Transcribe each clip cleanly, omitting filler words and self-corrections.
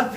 80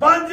5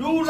2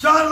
4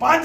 5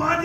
5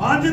5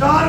4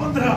15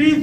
20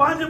5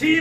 6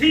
6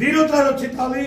0346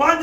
5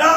10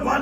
1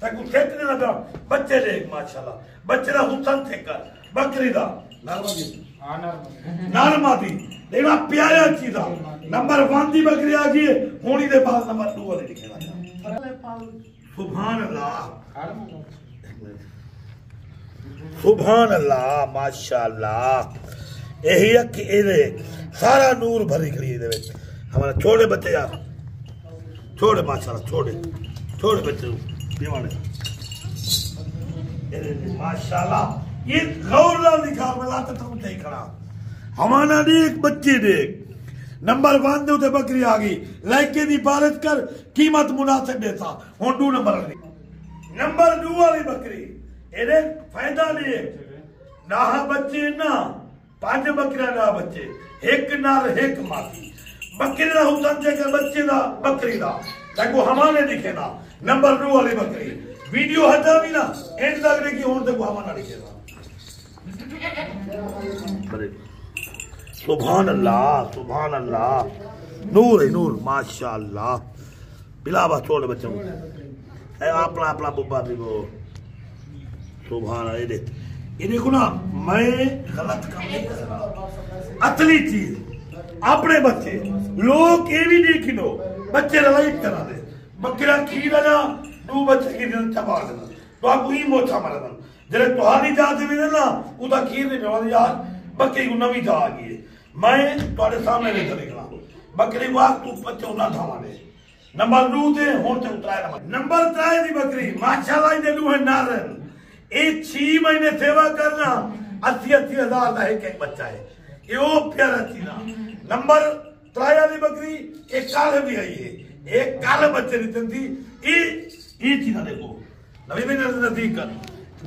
تک سیٹ نہیں لگا بچے دیکھ ماشاءاللہ بچے دا حسن تھے کر بکری دا نارما دی دیکھنا پیارا چیزا نمبر 1 دی بکری آ گئی ہے ہونی دے بعد نمبر 2 والے لکھے لگا سبحان اللہ سبحان اللہ ماشاءاللہ یہی ہے کہ سارا نور بھری کری دے ہمارا چھوڑے بچے یار چھوڑے ماشاءاللہ چھوڑے بچے دیوانے ماشاءاللہ یہ غور لال دکھا میں لاتا تھا مجھے ہی کھڑا ہمارا دیکھ بچے دیکھ نمبر 1 دے ہوتے بکری آگئی لائکے دی بارت کر قیمت مناسب دیتا ہون 2 نمبر لگی نمبر 2 والی بکری یہ فائدہ لیے نہ بچے نہ 5 بکریاں نہ بچے ایک نار ایک ماتی بکری دا حسن چے کر بچے دا بکری دا تاکہ ہمارے دکھے نا نمبر 2 والی بکری ویڈیو ہٹا بھی نا اینڈ تک رکھی ہون تک وہ ہمارا دکھے نا سبحان اللہ نور ہے نور ماشاءاللہ بلا بات چھوڑے بچوں اے اپنا ببا دیکھو سبحان اللہ یہ دیکھو نا میں غلط کام نہیں کر رہا اصلی چیز اپنے بچے لوگ یہ بھی دیکھی لو بچے لائٹ کرا دے بکرا کھیرا جا 2 بچے کی دن چپا دینا تو آپ کو ہی موچا مرا دینا جلے توہانی جاتے بھی دینا وہ تا کھیر نہیں پیوا یار بکری کو نوی جا آگئی ہے میں توڑے سامنے لے کر نکلا بکری کو آگ تو بچے انہا تھا مانے نمبر 2 دے ہون تے اترائے نمبر 3 دی بکری ماشاءاللہ ہی دے دو ہے نارن ایک 6 مہینے سیوا کرنا 80 ہزار دا ایک بچہ ہے یہ وہ پیارا چیزا نمبر 3 دی بکری ایک کالے بھی آئی ہے ایک کالے بچے دیتن تھی یہ چیزا دیکھو نبی میں نزدیک کر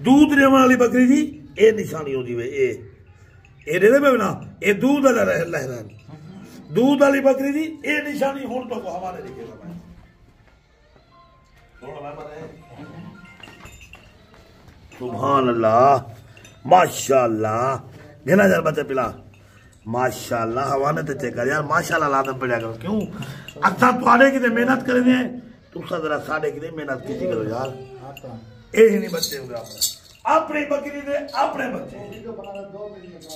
دودھ دینے والی بکری جی اے نشانی ہو دی وے اے دے دے میں نا اے دودھ اللہ رہن دودھ والی بکری جی اے نشانی ہون تو کو ہمارے لکھے سبحان اللہ ماشاءاللہ گھنا جار بچے پلا ماشاءاللہ حوانے تے چیک کر یار ماشاءاللہ لادم پڑیا کرو کیوں اچھا توڑے کی دے محنت کرے دیں تو ذرا ساڑھے کی دے محنت کیسی کرو یار اے ہی نہیں بچے ہوگا اپنے بکری دے اپنے بچے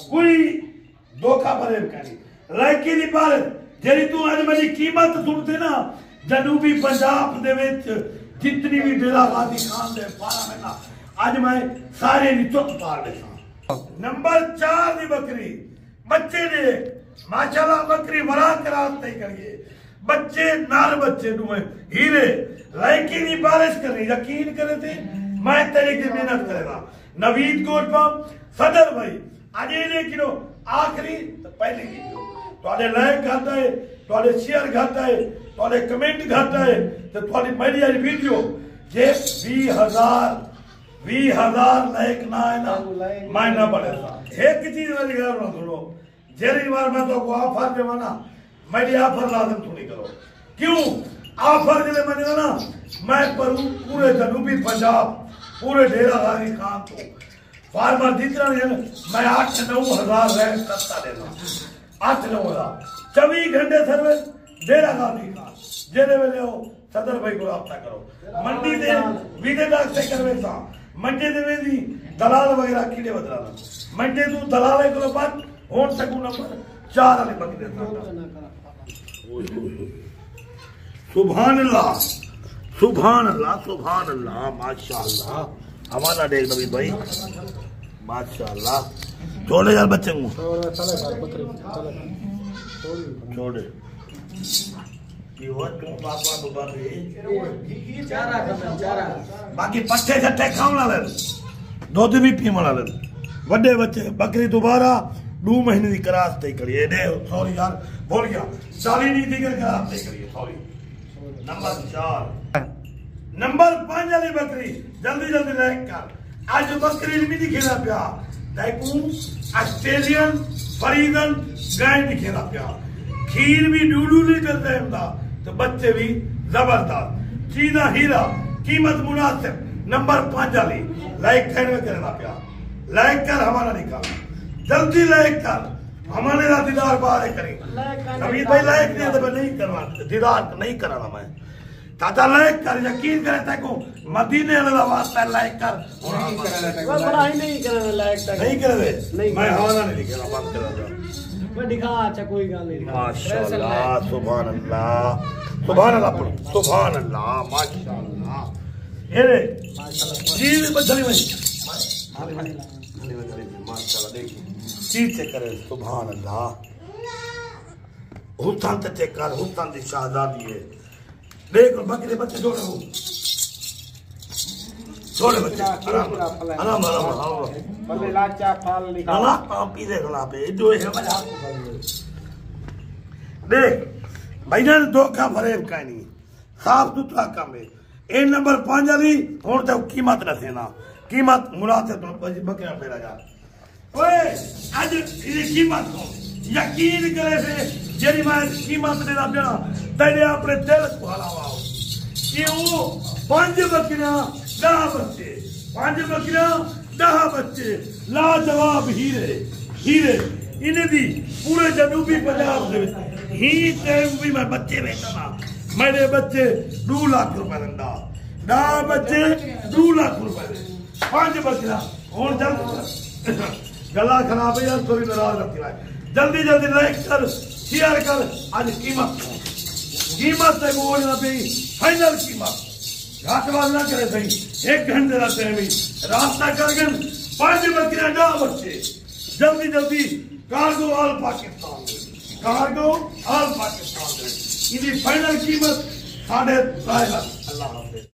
کوئی دھوکہ فریب کری لائکی دی پارت جیری تو آج مجھے قیمت سنتے نا جنوبی پنجاب دے وچ جتنی بھی ڈیرا غازی خان دے پارا میں نا آج میں سارے نہیں چوت پار دے ساں نمبر 4 دی بکری بچے دے ماشاءاللہ بکری ورا کرات نہیں کریے بچے نار بچے دوئے ہیرے لائکی دی بارش کرنی یقین کرے تھے میں تیرے کی محنت کرے گا نوید کوٹ پام صدر بھائی آجے لیکنو آخری پہلے کی جو تو آجے لائک گھاتا ہے تو آجے شیئر گھاتا ہے تو آجے کمنٹ گھاتا ہے تو آجے میڈیا ویڈیو جے 20,000 لائک نہ آئے نا میں نہ پڑے گا ایک چیز میں دکھا رہا تھوڑو جیری بار میں تو کو آفر جو مانا میڈیا آفر لازم تو نہیں کرو کیوں آفر جلے میں نے نا میں پورے جنوبی پنجاب پورے ڈیرا غازی خان تو فارمر جتنا نہیں میں 8-9 ہزار رینٹ کرتا دینا 8-9 ہزار 24 گھنٹے سروس ڈیرا غازی خان جیلے میں لے ہو صدر بھائی کو رابطہ کرو منڈی دے ویڈے ڈاک سے کروے سا منڈی دے میں دی دلال وغیرہ کیڑے بدلا منڈی تو دلالے کو بعد ہون سکو نمبر 4 علی بکی دیتا سبحان اللہ سبحان اللہ سبحان اللہ ماشاءاللہ ہمارا دیکھ نبی بھائی ماشاءاللہ چھوڑے یار بچے کو چھوڑے باقی پٹھے چھٹے کھاؤنا لیں دودھ بھی پیمنا لیں وڈے بچے بکری دوبارہ 2 مہینے دی کراس تے کریے دے سوری یار بول گیا 40 نہیں دیگر کراس تے کریے سوری نمبر 4 نمبر 5 والی بکری جلدی جلدی لائک کر آج بکری بھی دکھینا پیا دیکھوں آسٹریلین فریدن گائے دکھینا پیا کھیر بھی 2 لیٹر دیم دا تو بچے بھی زبردست چیزہ ہیرا قیمت مناسب نمبر 5 والی لائک کرنا پیا لائک کر ہمارا نکالا جلدی لائک کر ہمارے را دیدار بارے کریں نبید بھائی لائک نہیں تو میں نہیں کرنا دیدار نہیں کرانا میں چاچا لائک کر یقین کرے تے کو مدینے والا واسطہ لائک کر بڑا ہی نہیں کرنا لائک تک نہیں کرے نہیں میں حوالہ نہیں دکھا بند کر دوں میں دکھا اچھا کوئی گل نہیں ماشاءاللہ سبحان اللہ سبحان اللہ پڑھو سبحان اللہ ماشاءاللہ اے جی بچڑی میں ماشاءاللہ دیکھیں چیز چیک کرے سبحان اللہ حسن تے چیک کر حسن دی شہزادی ہے دیکھ بکرے بچے جوڑے ہو جوڑے بچے آرام آرام آرام بلے لاچا پھال لکھا اللہ کام پیزے کھلا پہ جو ہے مجھا دیکھ بھائی جان دھوکہ فریب کا نہیں صاف ستھرا کام ہے اے نمبر 5 علی ہون تے قیمت نہ تھینا قیمت مناسب بکرا پھیرا جا اوئے اج یہ قیمت کو یقین کرے سے جیڑی میں قیمت دے دا پینا تیرے اپنے دل کو ہلاوا کہ وہ 5 بکریاں 10 بچے 5 بکریاں 10 بچے لاجواب ہیرے انہیں دی پورے جنوبی پنجاب دے ہی ٹائم بھی میں بچے بیچنا میرے بچے 2 لاکھ روپے دندا 10 بچے 2 لاکھ روپے دے 5 بکریاں ہون جلد گلا خراب ہے یار تھوڑی ناراض رکھتی ہے جلدی جلدی لائک کر شیئر کر آج قیمت سے بول نہ پی فائنل قیمت گھاٹ والا نہ کرے صحیح 1 گھنٹے کا ٹائم ہی راستہ کر گئے 5 بکریاں 10 بچے جلدی جلدی کارگو آل پاکستان ان کی فائنل قیمت 3.5 لاکھ اللہ حافظ